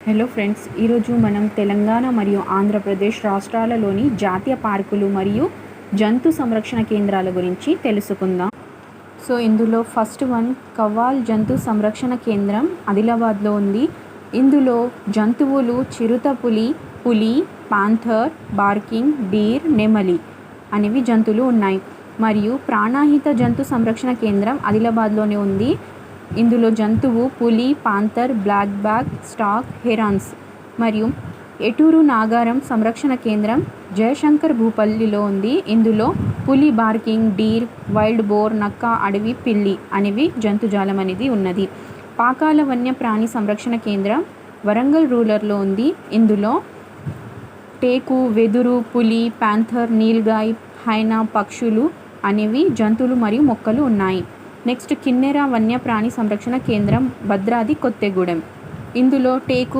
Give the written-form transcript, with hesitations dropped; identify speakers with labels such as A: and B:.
A: Hello friends, ఈరోజు మనం తెలంగాణ మరియు ఆంధ్రప్రదేశ్ రాష్ట్రాలలోని జాతీయ పార్కులు మరియు జంతు సంరక్షణ కేంద్రాల గురించి తెలుసుకుందాం. ఇందులో ఫస్ట్ వన్ కవ్వాల్ జంతు సంరక్షణ కేంద్రం ఆదిలాబాద్లో ఉంది. ఇందులో జంతువులు చిరుత పులి, పాంథర్, బార్కింగ్ డీర్, నెమలి అనేవి జంతువులు ఉన్నాయి. మరియు ప్రాణహిత జంతు సంరక్షణ కేంద్రం ఆదిలాబాద్లోనే ఉంది. ఇందులో జంతువు పులి, panther, black buck, stork, herons. మరియు ఎటూరు నాగారం సంరక్షణ కేంద్రం జయశంకర్ భూపల్లిలో ఉంది. ఇందులో పులి, బార్కింగ్ డీర్, వైల్డ్ బోర్, నక్క, అడవి పిల్లి అనేవి జంతుజాలం అనేది ఉన్నది. పాకాల వన్యప్రాణి సంరక్షణ కేంద్రం వరంగల్ రూరల్లో ఉంది. ఇందులో టేకు, వెదురు, పులి, పాంథర్, నీల్గాయ్, హైనా, పక్షులు అనేవి జంతువులు మరియు మొక్కలు ఉన్నాయి. నెక్స్ట్ కిన్నెర వన్యప్రాణి సంరక్షణ కేంద్రం భద్రాద్రి కొత్తగూడెం. ఇందులో టేకు